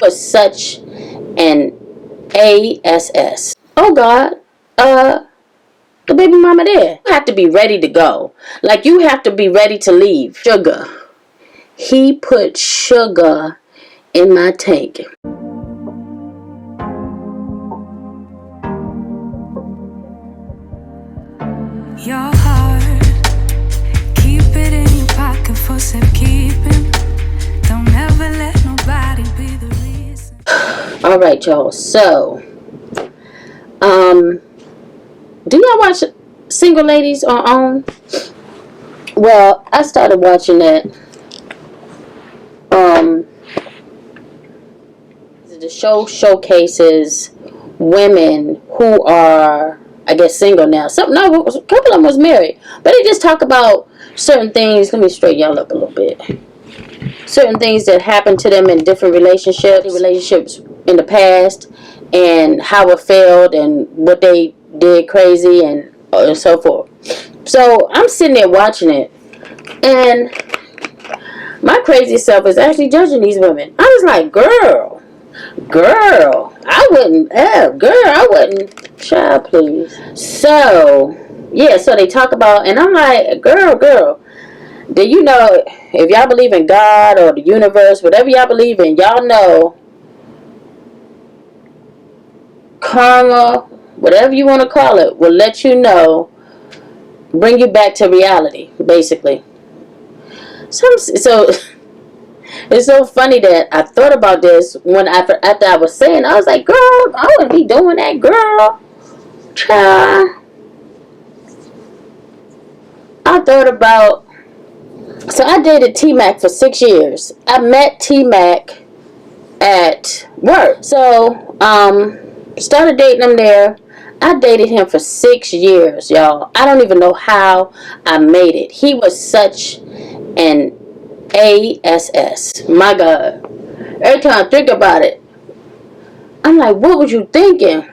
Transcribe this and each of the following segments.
Was such an ass. Oh God, the baby mama there. You have to be ready to go. Like, you have to be ready to leave. Sugar. He put sugar in my tank. Your heart, keep it in your pocket for safekeeping. Don't ever let nobody be the reason. Alright, y'all. So, do y'all watch Single Ladies on OWN? Well, I started watching that. The show showcases women who are, I guess, single now. A couple of them was married, but they just talk about certain things. Let me straighten y'all up a little bit. Certain things that happened to them in different relationships in the past, and how it failed, and what they did crazy, and so forth. So I'm sitting there watching it, and my crazy self is actually judging these women. I was like, girl, I wouldn't, child, please. So, yeah, so they talk about, and I'm like, girl, do you know, if y'all believe in God or the universe, whatever y'all believe in, y'all know karma, whatever you want to call it, will let you know, bring you back to reality, basically. So it's so funny that I thought about this when after I was saying, I was like, girl, I wouldn't be doing that, girl. Child. I thought about, so I dated T-Mac for 6 years. I met T-Mac at work. So, started dating him there. I dated him for 6 years, y'all. I don't even know how I made it. He was such an ass. My God. Every time I think about it, I'm like, what was you thinking?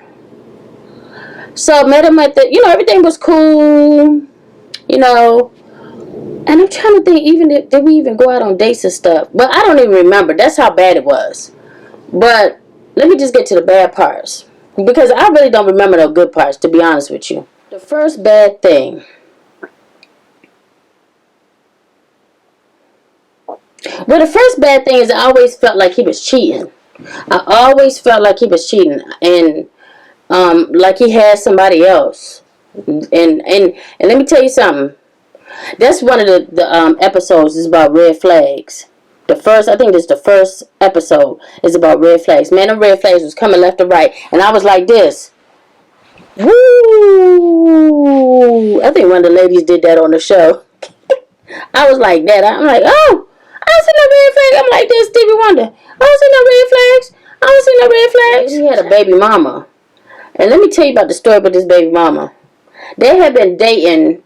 So I met him at everything was cool, and I'm trying to think, did we even go out on dates and stuff? But I don't even remember. That's how bad it was. But let me just get to the bad parts, because I really don't remember the good parts, to be honest with you. The first bad thing. Well, the first bad thing is I always felt like he was cheating. I always felt like he was cheating, and like he had somebody else. And let me tell you something. That's one of the episodes is about red flags. I think this is the first episode is about red flags. Man, the red flags was coming left and right, and I was like this. Woo! I think one of the ladies did that on the show. I was like that. I'm like, oh, I don't see no red flags. I'm like this, Stevie Wonder. I don't see no red flags. I don't see no red flags. He had a baby mama. And let me tell you about the story about this baby mama. They had been dating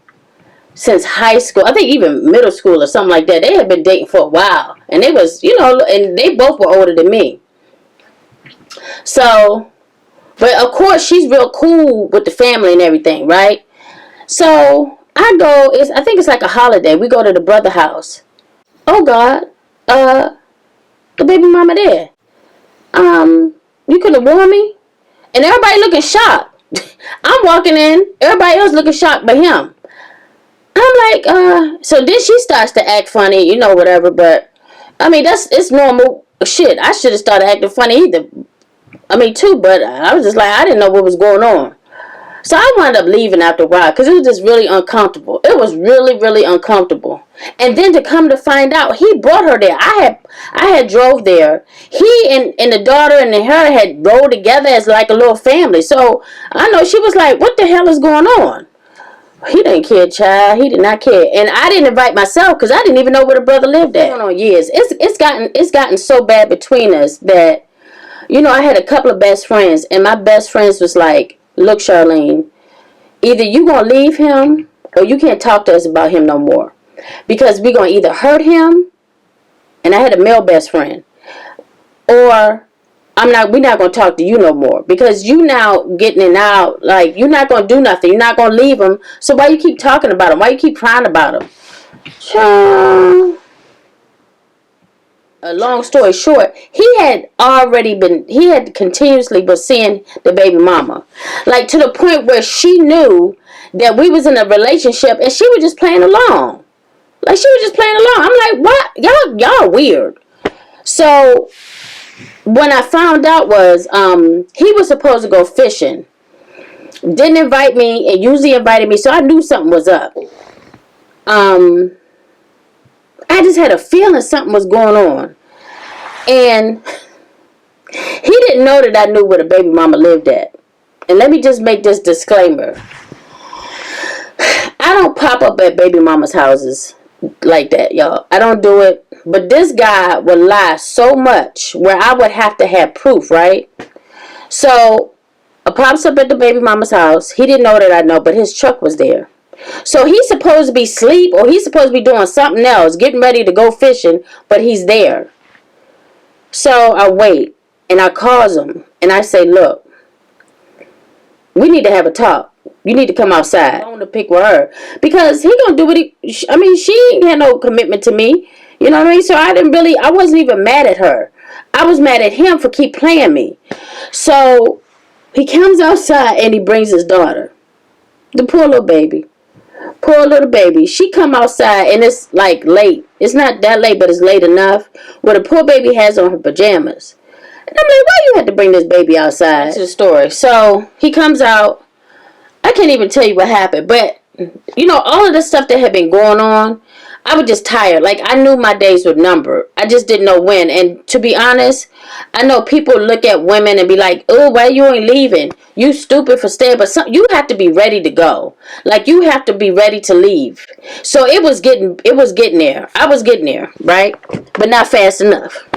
since high school. I think even middle school or something like that. They had been dating for a while. And they was, and they both were older than me. So, but of course she's real cool with the family and everything, right? So, I think it's like a holiday. We go to the brother house. Oh God, the baby mama there. You could have warned me? And everybody looking shocked. I'm walking in, everybody else looking shocked but him. I'm like, so then she starts to act funny, whatever, but, I mean, it's normal shit. I should have started acting funny either. Too, but I was just like, I didn't know what was going on. So I wound up leaving after a while, because it was just really uncomfortable. It was really, really uncomfortable. And then to come to find out, he brought her there. I had drove there. He and the daughter and her had rode together as like a little family. So I know she was like, what the hell is going on? He didn't care, child. He did not care. And I didn't invite myself because I didn't even know where the brother lived at. Going on years. It's gotten so bad between us that, I had a couple of best friends, and my best friends was like, look, Charlene, either you gonna leave him or you can't talk to us about him no more, because we gonna either hurt him, and I had a male best friend, or we're not gonna talk to you no more, because you now getting it out, like, you're not gonna do nothing, you're not gonna leave him, so why you keep talking about him, why you keep crying about him? A long story short, he had continuously been seeing the baby mama. Like, to the point where she knew that we was in a relationship and she was just playing along. Like, she was just playing along. I'm like, what? Y'all weird. So, when I found out was, he was supposed to go fishing. Didn't invite me, and usually invited me, so I knew something was up. I just had a feeling something was going on. And he didn't know that I knew where the baby mama lived at. And let me just make this disclaimer. I don't pop up at baby mama's houses like that, y'all. I don't do it. But this guy would lie so much where I would have to have proof, right? So, I pops up at the baby mama's house. He didn't know that I know, but his truck was there. So he's supposed to be asleep, or he's supposed to be doing something else, getting ready to go fishing, but he's there. So I wait, and I calls him, and I say, look, we need to have a talk. You need to come outside. I want to pick with her. Because he gonna do what she ain't had no commitment to me. You know what I mean? So I wasn't even mad at her. I was mad at him for keep playing me. So he comes outside, and he brings his daughter. The poor little baby. Poor little baby. She come outside, and it's like late. It's not that late, but it's late enough where the poor baby has on her pajamas. And I'm like, why you had to bring this baby outside? To the story. So he comes out. I can't even tell you what happened, but all of the stuff that had been going on, I was just tired. Like, I knew my days were numbered. I just didn't know when. And to be honest, I know people look at women and be like, oh, why you ain't leaving? You stupid for staying. But you have to be ready to go. Like, you have to be ready to leave. So it was getting there. I was getting there, right? But not fast enough.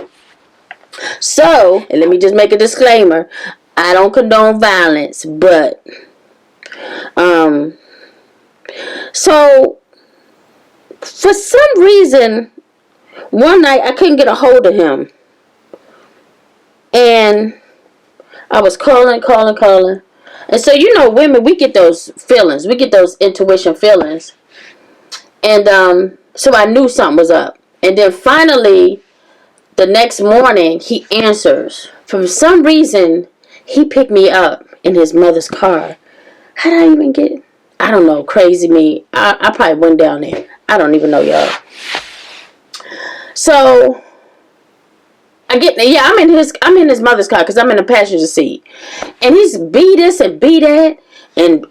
So, and let me just make a disclaimer. I don't condone violence, but so for some reason, one night I couldn't get a hold of him. And I was calling. And so, women, we get those feelings. We get those intuition feelings. And so I knew something was up. And then finally, the next morning, he answers. For some reason, he picked me up in his mother's car. How did I even get it? I don't know. Crazy me. I probably went down there. I don't even know, y'all. So I'm in his mother's car because I'm in the passenger seat. And he's be this and be that and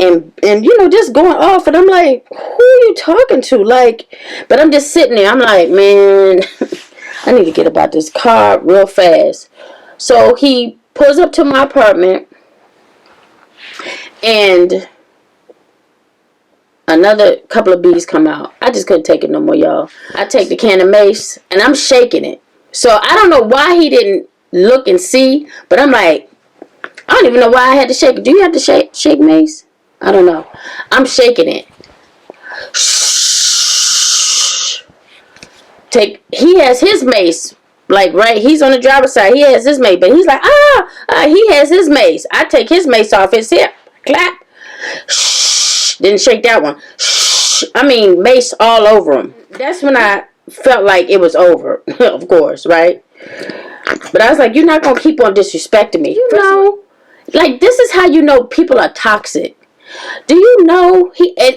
just going off, and I'm like, who are you talking to? Like, but I'm just sitting there. I'm like, man, I need to get about this car real fast. So he pulls up to my apartment, and another couple of bees come out. I just couldn't take it no more, y'all. I take the can of mace, and I'm shaking it. So I don't know why he didn't look and see, but I'm like, I don't even know why I had to shake it. Do you have to shake mace? I don't know. I'm shaking it. Shh. He has his mace, like, right, he's on the driver's side. He has his mace, but he's like, he has his mace. I take his mace off his hip. Clap. Shh. Didn't shake that one. Shh. Mace all over him. That's when I felt like it was over, of course, right? But I was like, you're not going to keep on disrespecting me. Like, this is how you know people are toxic. Do you know,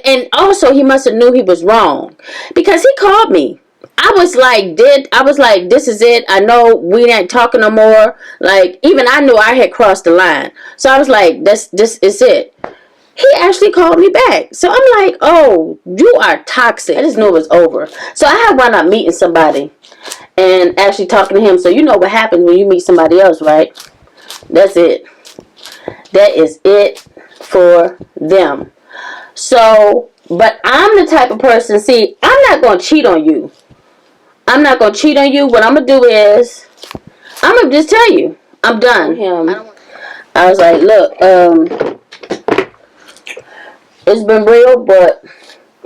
and also he must have knew he was wrong. Because he called me. I was like, this is it. I know we ain't talking no more. Like, even I knew I had crossed the line. So I was like, this is it. He actually called me back. So I'm like, oh, you are toxic. I just knew it was over. So I had wound up meeting somebody and actually talking to him. So you know what happens when you meet somebody else, right? That's it. That is it for them. So, but I'm the type of person, see, I'm not going to cheat on you. I'm not going to cheat on you. What I'm going to do is, I'm going to just tell you, I'm done. I was like, look, it's been real, but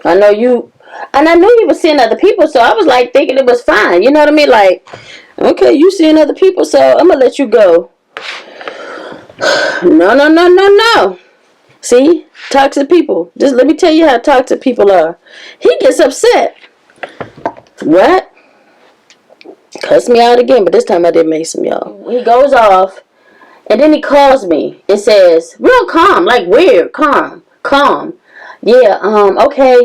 I know you, and I knew you were seeing other people, so I was like thinking it was fine. You know what I mean? Like, okay, you seeing other people, so I'm going to let you go. No. See? Toxic people. Just let me tell you how toxic people are. He gets upset. What? cussed me out again, but this time I didn't make some, y'all. He goes off, and then he calls me and says, real calm, like weird, calm. Yeah, okay,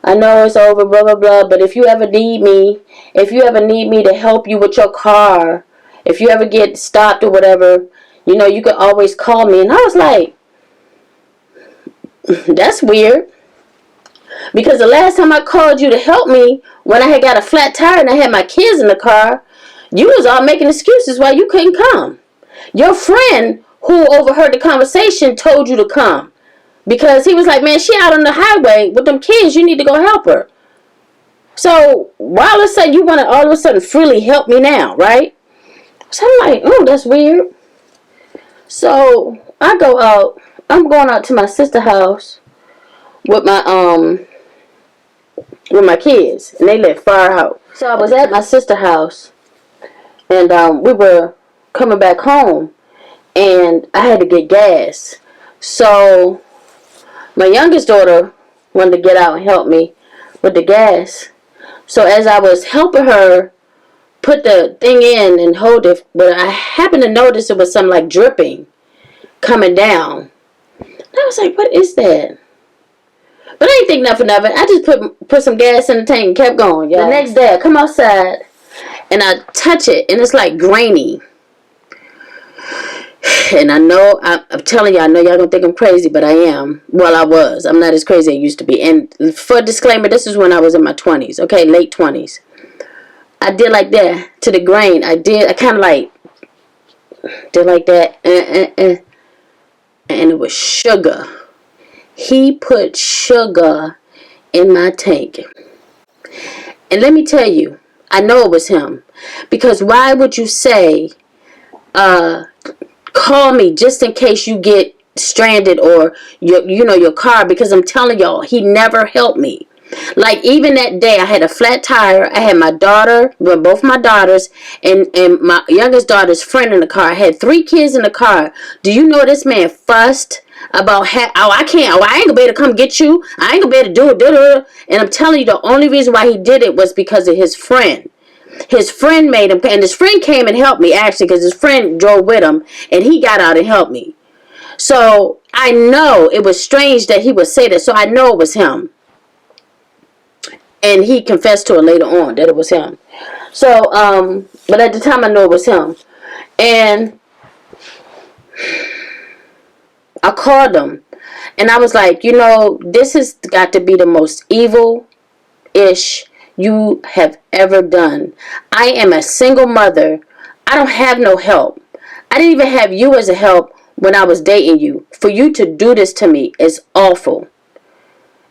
I know it's over, blah, blah, blah, but if you ever need me to help you with your car, if you ever get stopped or whatever, you can always call me. And I was like, that's weird. Because the last time I called you to help me, when I had got a flat tire and I had my kids in the car, you was all making excuses why you couldn't come. Your friend who overheard the conversation told you to come. Because he was like, man, she out on the highway with them kids. You need to go help her. So, why all of a sudden you want to all of a sudden freely help me now, right? So I'm like, oh, that's weird. So, I go out. I'm going out to my sister's house with my kids. And they live far out. So, I was at my sister's house. And we were coming back home. And I had to get gas. So, my youngest daughter wanted to get out and help me with the gas. So as I was helping her put the thing in and hold it, but I happened to notice it was some like dripping coming down. And I was like, what is that? But I didn't think nothing of it. I just put some gas in the tank and kept going. Y'all. The next day I come outside and I touch it and it's like grainy. And I know, I'm telling you, I know y'all gonna think I'm crazy, but I am. Well, I was. I'm not as crazy as I used to be. And for disclaimer, this is when I was in my 20s. Okay, late 20s. I did like that to the grain. I kind of like, did like that. And it was sugar. He put sugar in my tank. And let me tell you, I know it was him. Because why would you say, call me just in case you get stranded or your car, because I'm telling y'all, he never helped me. Like even that day I had a flat tire. I had my daughter, well, both my daughters and my youngest daughter's friend in the car. I had 3 kids in the car. Do you know this man fussed about I ain't gonna be able to come get you. I ain't gonna be able to do it. And I'm telling you, the only reason why he did it was because of his friend. His friend made him, and his friend came and helped me, actually, because his friend drove with him, and he got out and helped me. So, I know it was strange that he would say that, so I know it was him. And he confessed to it later on that it was him. So, but at the time I know it was him. And I called him, and I was like, this has got to be the most evil-ish you have ever done. I am a single mother. I don't have no help. I didn't even have you as a help when I was dating you. For you to do this to me is awful.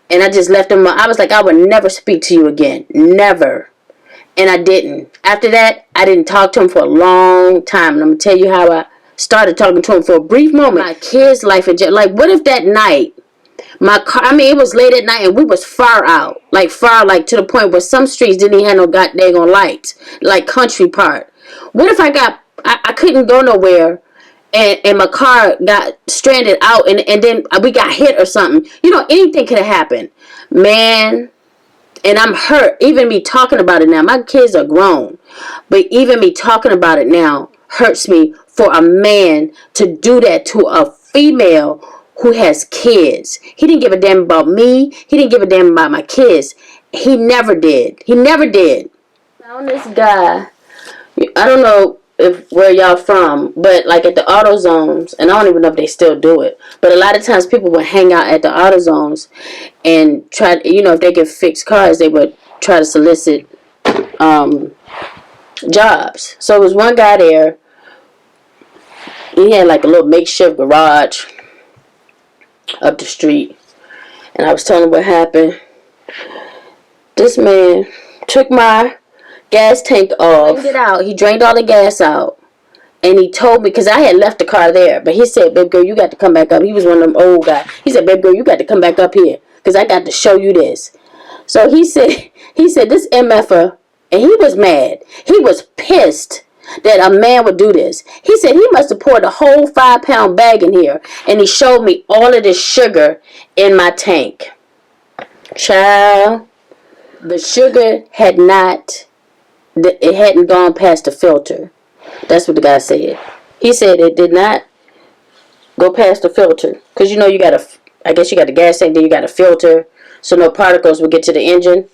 And I just left him. I was like, I would never speak to you again. Never. And I didn't. After that, I didn't talk to him for a long time. And I'm going to tell you how I started talking to him for a brief moment. My kid's life in jail. Like, what if that night, my car, it was late at night and we was far out. Like to the point where some streets didn't even have no goddamn lights. Like country part. What if I couldn't go nowhere and my car got stranded out and then we got hit or something. Anything could have happened. Man, and I'm hurt. Even me talking about it now. My kids are grown. But even me talking about it now hurts me for a man to do that to a female who has kids. He didn't give a damn about me. He didn't give a damn about my kids. He never did. He never did. Found this guy. I don't know where y'all from, but like at the AutoZones, and I don't even know if they still do it, but a lot of times people would hang out at the AutoZones and try, if they could fix cars, they would try to solicit jobs. So it was one guy there. He had like a little makeshift garage up the street, and I was telling him what happened. This man took my gas tank off. Drained it out. He drained all the gas out, and he told me, because I had left the car there, but he said, "Baby girl, you got to come back up." He was one of them old guys. He said, "Baby girl, you got to come back up here, because I got to show you this." So he said this MFer, and he was mad. He was pissed that a man would do this. He said he must have poured a whole 5-pound bag in here, and he showed me all of this sugar in my tank. Child, the sugar had not it hadn't gone past the filter. That's what the guy said. He said it did not go past the filter. Because, you know, you got to, I guess you got the gas tank, then you got a filter, so no particles will get to the engine.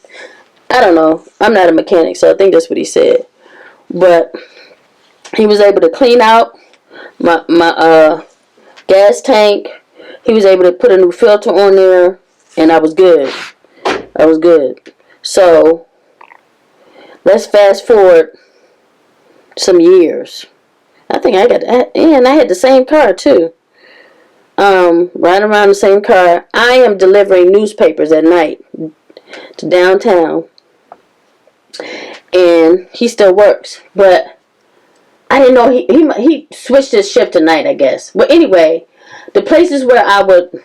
I don't know. I'm not a mechanic, so I think that's what he said. But he was able to clean out my gas tank. He was able to put a new filter on there, and I was good. I was good. So let's fast forward some years. I think I got, and I had the same car too. Right around the same car. I am delivering newspapers at night to downtown, and he still works. But I didn't know he switched his shift to night, I guess. But anyway, the places where I would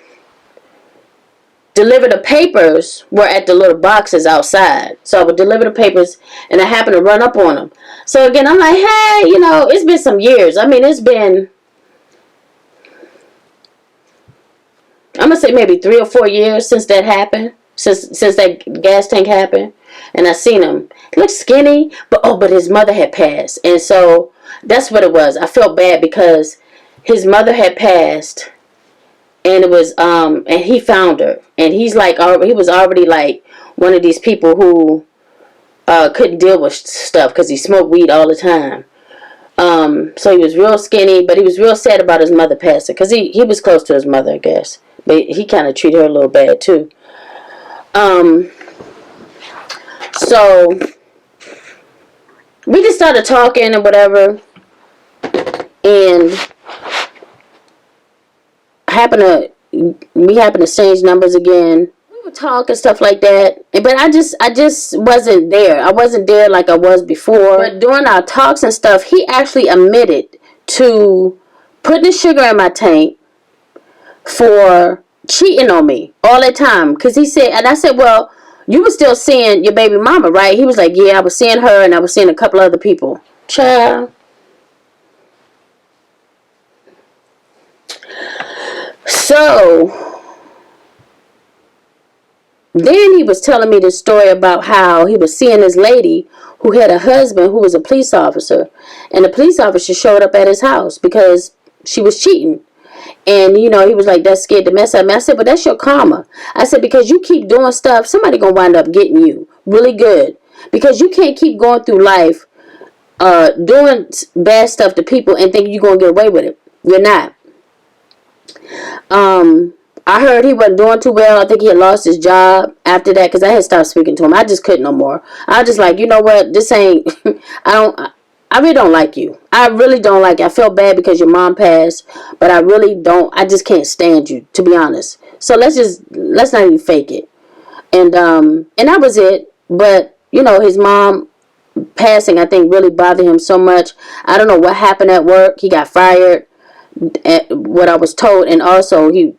deliver the papers were at the little boxes outside. So I would deliver the papers, and I happened to run up on them. So again, I'm like, hey, you know, it's been some years. I mean, it's been, I'm going to say maybe 3 or 4 years since that happened. Since that gas tank happened. And I seen him. He looked skinny, but his mother had passed. And so that's what it was. I felt bad because his mother had passed. And it was, and he found her. And he's like, he was already like one of these people who couldn't deal with stuff because he smoked weed all the time. So he was real skinny, but he was real sad about his mother passing because he was close to his mother, I guess. But he kind of treated her a little bad too. So we just started talking and whatever, and we happened to exchange numbers again. We would talk and stuff like that, but I just wasn't there. I wasn't there like I was before. But during our talks and stuff, he actually admitted to putting the sugar in my tank for cheating on me all that time. Because he said, and I said, well, you were still seeing your baby mama, right? He was like, yeah, I was seeing her and I was seeing a couple other people. Child. So then he was telling me this story about how he was seeing this lady who had a husband who was a police officer. And the police officer showed up at his house because she was cheating. And, you know, he was like, that scared the mess out of me. I said, but that's your karma. I said, because you keep doing stuff, somebody going to wind up getting you really good. Because you can't keep going through life doing bad stuff to people and think you're going to get away with it. You're not. I heard he wasn't doing too well. I think he had lost his job after that because I had stopped speaking to him. I just couldn't no more. I was just like, you know what? This ain't, I really don't like you. I really don't like you. I felt bad because your mom passed, but I really don't. I just can't stand you, to be honest. So let's not even fake it. And that was it. But, you know, his mom passing, I think, really bothered him so much. I don't know what happened at work. He got fired, what I was told. And also, he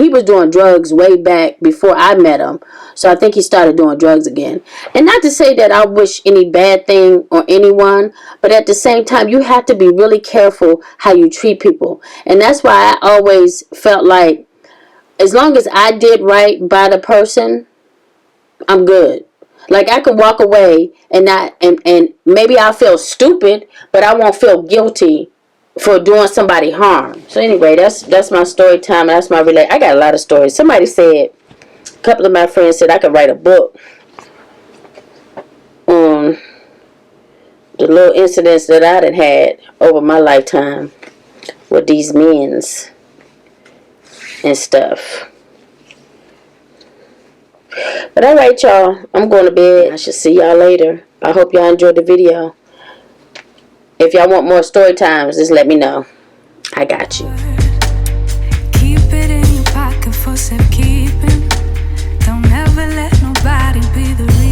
was doing drugs way back before I met him. So I think he started doing drugs again. And not to say that I wish any bad thing on anyone, but at the same time, you have to be really careful how you treat people. And that's why I always felt like as long as I did right by the person, I'm good. Like I could walk away and maybe I'll feel stupid, but I won't feel guilty for doing somebody harm. So anyway, that's my story time. That's my relate. I got a lot of stories. Somebody said, a couple of my friends said I could write a book on the little incidents that I had over my lifetime with these men's and stuff. But alright, y'all, I'm going to bed. I should see y'all later. I hope y'all enjoyed the video. If y'all want more story times, just let me know. I got you. Keep it in your pocket for safekeeping. Don't ever let nobody be the reason.